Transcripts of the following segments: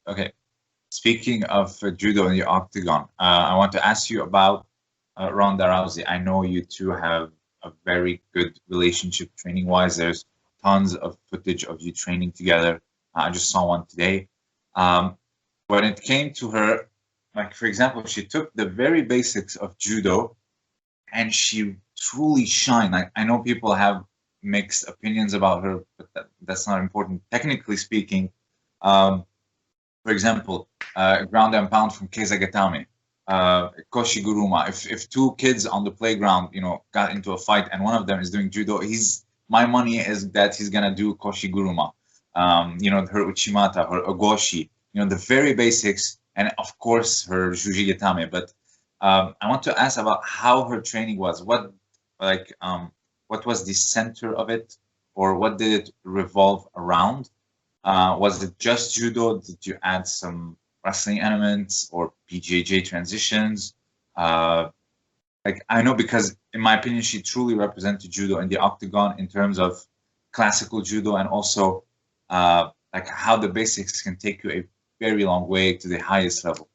Okay. Speaking of judo in the octagon, I want to ask you about Ronda Rousey. I know you two have a very good relationship training wise. There's tons of footage of you training together. I just saw one today. Um, when it came to her, like for example, she took the very basics of judo and she truly shined. Like I know people have mixed opinions about her, but that's not important. Technically speaking, um, for example, ground and pound from Keisagatame, Koshiguruma. If two kids on the playground, got into a fight and one of them is doing judo, my money is that he's gonna do Koshiguruma. Her Uchimata, her Ogoshi, the very basics, and of course her Jujigatame. But I want to ask about how her training was. What was the center of it, or what did it revolve around? Was it just judo? Did you add some wrestling elements or PJJ transitions? Like I know because in my opinion, she truly represented judo in the octagon in terms of classical judo and also like how the basics can take you a very long way to the highest level.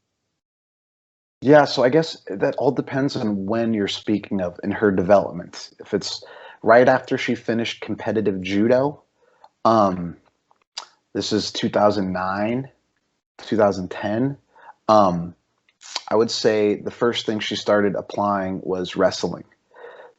Yeah, so I guess that all depends on when you're speaking of in her development. If it's right after she finished competitive judo, um, this is 2009, 2010. Um, I would say the first thing she started applying was wrestling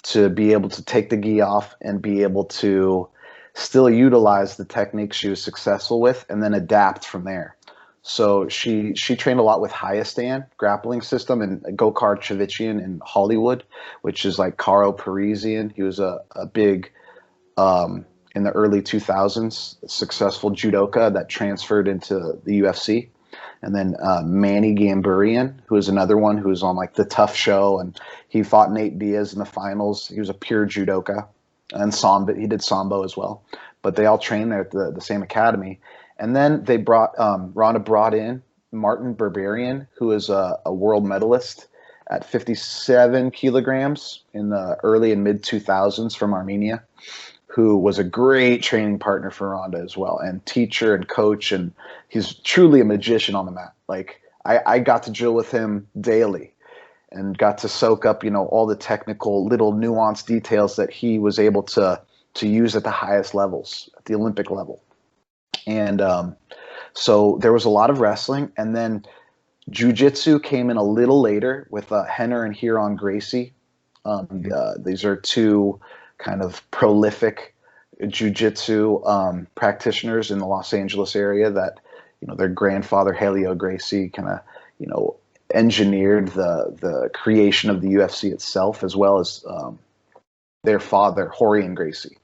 to be able to take the gi off and be able to still utilize the techniques she was successful with and then adapt from there. So she trained a lot with Hayastan grappling system and Gokar Chavichian in Hollywood, which is like Caro Parisian. He was a big in the early 2000s successful judoka that transferred into the UFC. And then Manny Gamburian, who is another one who was on like the Tough Show, and he fought Nate Diaz in the finals. He was a pure judoka, and Sambo. He did Sambo as well, but they all trained there at the same academy. And then they Ronda brought in Martin Berberian, who is a world medalist at 57 kilograms in the early and mid 2000s from Armenia, who was a great training partner for Ronda as well, and teacher and coach, and he's truly a magician on the mat. Like I got to drill with him daily and got to soak up, all the technical little nuanced details that he was able to use at the highest levels, at the Olympic level. And so there was a lot of wrestling, and then jiu-jitsu came in a little later with Henner and Huron Gracie. These are two kind of prolific jiu-jitsu practitioners in the Los Angeles area that, their grandfather, Helio Gracie, kind of, engineered the creation of the UFC itself, as well as their father, Horian Gracie.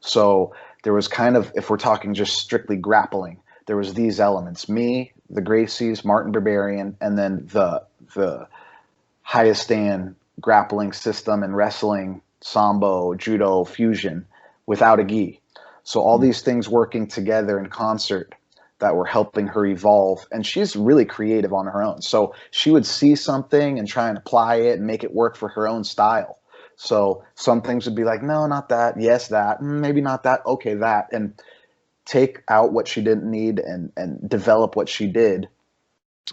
So there was kind of, if we're talking just strictly grappling, there was these elements, me, the Gracies, Martin Berberian, and then the Hayastan grappling system and wrestling, Sambo, judo, fusion without a gi. So all these things working together in concert that were helping her evolve. And she's really creative on her own. So she would see something and try and apply it and make it work for her own style. So some things would be like, no, not that. Yes, that. Maybe not that. Okay, that. And take out what she didn't need and develop what she did.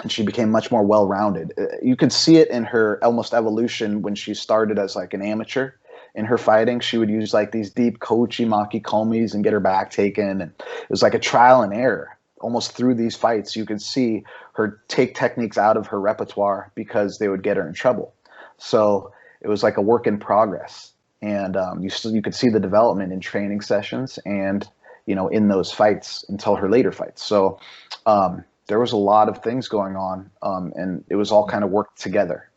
And she became much more well-rounded. You could see it in her almost evolution when she started as like an amateur. In her fighting, she would use like these deep kochi maki komis and get her back taken. And it was like a trial and error. Almost through these fights, you could see her take techniques out of her repertoire because they would get her in trouble. So it was like a work in progress. And you could see the development in training sessions and, in those fights until her later fights. So there was a lot of things going on, and it was all kind of worked together.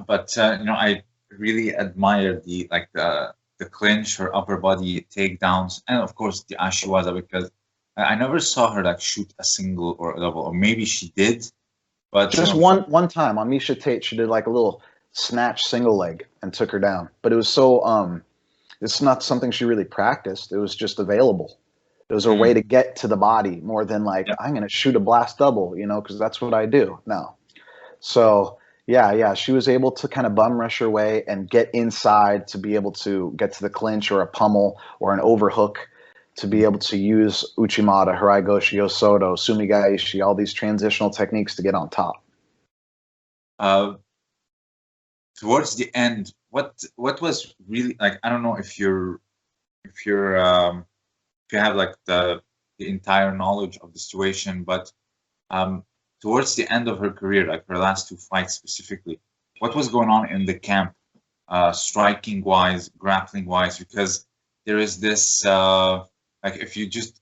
But I really admire the clinch, her upper body takedowns, and of course the ashiwaza, because I never saw her like shoot a single or a double, or maybe she did, but just one time on Misha Tate, she did like a little snatch single leg and took her down. But it was so it's not something she really practiced. It was just available. It was a way to get to the body more than like, I'm going to shoot a blast double, because that's what I do. No. So yeah, she was able to kind of bum rush her way and get inside to be able to get to the clinch or a pummel or an overhook to be able to use Uchimata, Hiraigoshi, Osoto, Sumigaishi, all these transitional techniques to get on top. Towards the end, what was really like? I don't know if you have like the entire knowledge of the situation, but towards the end of her career, like her last two fights specifically, what was going on in the camp, striking wise, grappling wise? Because there is this like if you just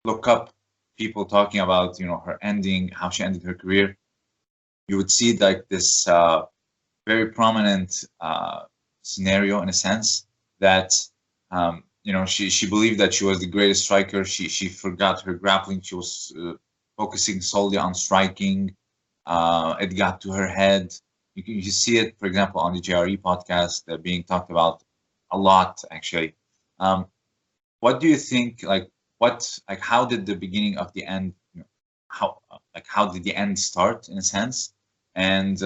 look up people talking about her ending, how she ended her career, you would see like this very prominent scenario in a sense that she believed that she was the greatest striker. She forgot her grappling. She was focusing solely on striking. It got to her head. You see it, for example, on the JRE podcast being talked about a lot, actually. What do you think? How did the beginning of the end? How did the end start in a sense? And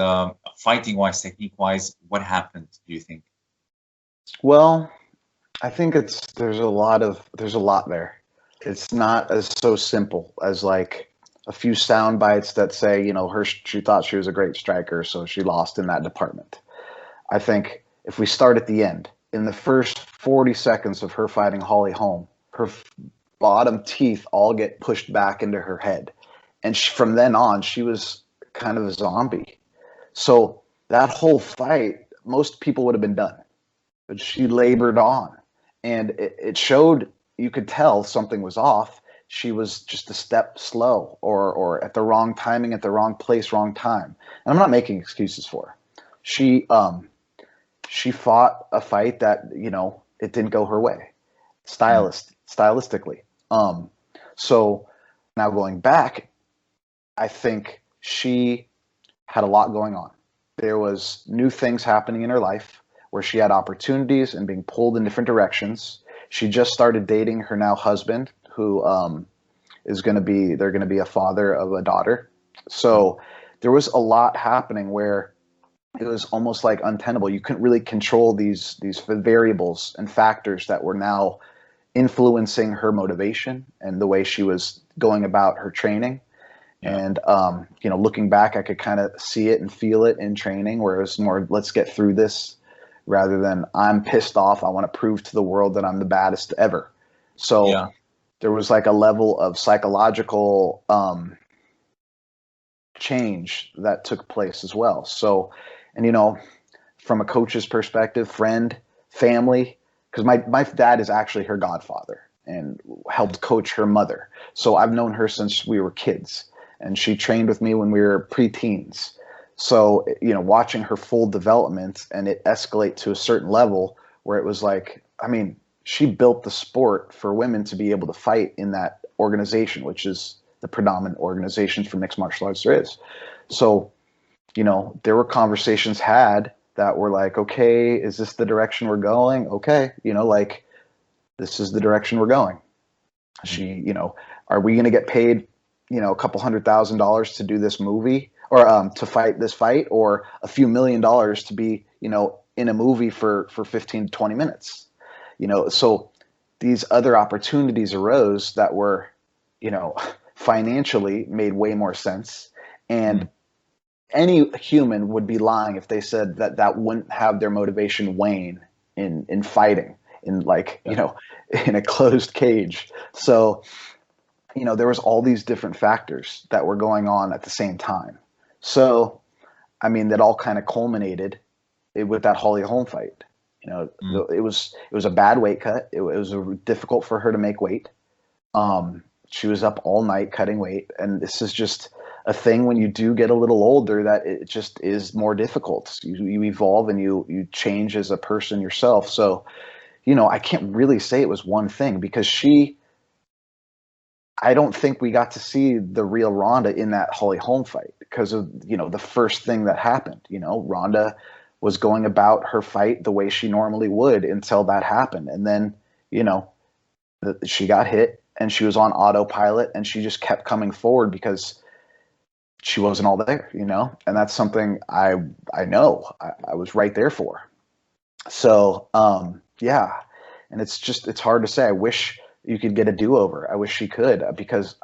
fighting wise, technique wise, what happened? Do you think? Well, I think there's a lot there. It's not as so simple as like a few sound bites that say, she thought she was a great striker, so she lost in that department. I think if we start at the end, in the first 40 seconds of her fighting Holly Holm, her bottom teeth all get pushed back into her head. And from then on, she was kind of a zombie. So that whole fight, most people would have been done. But she labored on. And it showed, you could tell something was off. She was just a step slow or at the wrong timing, at the wrong place, wrong time. And I'm not making excuses for her. She fought a fight that, it didn't go her way, stylistically. So now going back, I think she had a lot going on. There was new things happening in her life where she had opportunities and being pulled in different directions. She just started dating her now husband, who they're going to be a father of a daughter. So there was a lot happening where it was almost like untenable. You couldn't really control these variables and factors that were now influencing her motivation and the way she was going about her training. Yeah. And, looking back, I could kind of see it and feel it in training where it was more, let's get through this rather than I'm pissed off. I want to prove to the world that I'm the baddest ever. So there was like a level of psychological change that took place as well. So, and, from a coach's perspective, friend, family, because my dad is actually her godfather and helped coach her mother. So I've known her since we were kids. And she trained with me when we were preteens. So, watching her full development and it escalate to a certain level where it was like, she built the sport for women to be able to fight in that organization, which is the predominant organization for mixed martial arts there is. So, there were conversations had that were like, okay, is this the direction we're going? Okay. This is the direction we're going. She, are we going to get paid a couple $100,000 to do this movie or to fight this fight, or a few $1 million to be, in a movie for 15 to 20 minutes, so these other opportunities arose that were, financially made way more sense. And any human would be lying if they said that wouldn't have their motivation wane in fighting in in a closed cage. So, there was all these different factors that were going on at the same time. So, that all kind of culminated with that Holly Holm fight. It was a bad weight cut. It was difficult for her to make weight. She was up all night cutting weight. And this is just a thing when you do get a little older that it just is more difficult. You evolve and you change as a person yourself. So, I can't really say it was one thing because I don't think we got to see the real Ronda in that Holly Holm fight because of, the first thing that happened. Ronda was going about her fight the way she normally would until that happened. And then, she got hit and she was on autopilot and she just kept coming forward because she wasn't all there, and that's something I know I was right there for. So, and it's hard to say. I wish you could get a do-over. I wish she could, because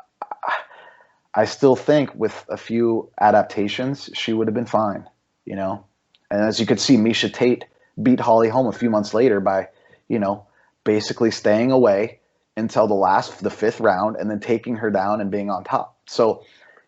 I still think with a few adaptations, she would have been fine, you know? And as you could see, Miesha Tate beat Holly Holm a few months later by, you know, basically staying away until the fifth round and then taking her down and being on top. So,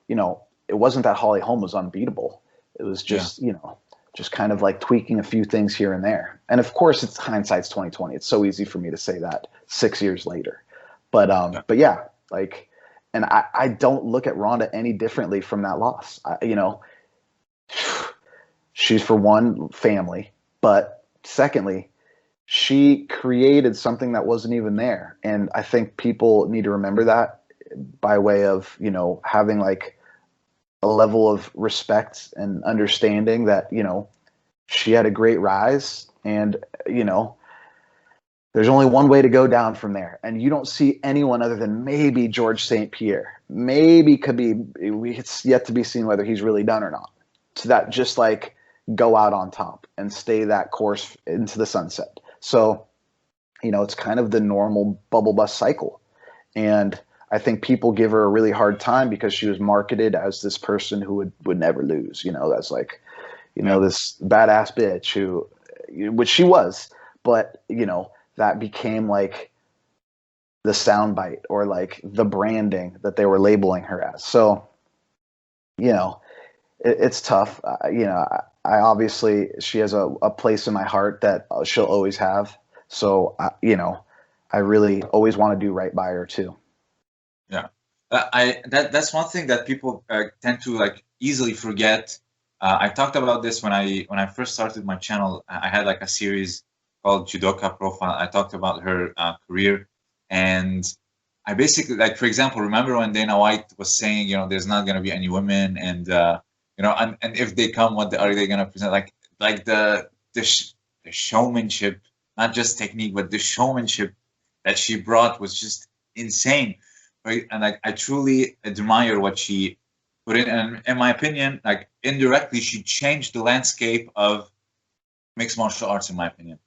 you know, it wasn't that Holly Holm was unbeatable. It was just, you know, just kind of like tweaking a few things here and there. And of course, it's hindsight's 2020. It's so easy for me to say that 6 years later. But yeah, like, and I don't look at Ronda any differently from that loss. You know, she's, for one, family, but secondly, she created something that wasn't even there. And I think people need to remember that, by way of, you know, having like a level of respect and understanding that, you know, she had a great rise, and, you know, there's only one way to go down from there. And you don't see anyone other than maybe George St. Pierre, maybe Khabib. It's yet to be seen whether he's really done or not. So that just like go out on top and stay that course into the sunset. So, you know, it's kind of the normal bubble bust cycle. And I think people give her a really hard time because she was marketed as this person who would never lose. You know, that's like, you know, this badass bitch who, which she was, but, you know, that became like the soundbite or like the branding that they were labeling her as. So, you know, it's tough. You know, I obviously, she has a place in my heart that she'll always have. So, you know, I really always want to do right by her too. Yeah, that's one thing that people tend to like easily forget. I talked about this when I first started my channel. I had like a series called Judoka Profile. I talked about her career, and I basically, like, for example, remember when Dana White was saying, you know, there's not going to be any women, and you know, and if they come, what are they going to present? Like the showmanship, not just technique, but the showmanship that she brought was just insane, right? And like, I truly admire what she put in, and in my opinion, like indirectly, she changed the landscape of mixed martial arts, in my opinion.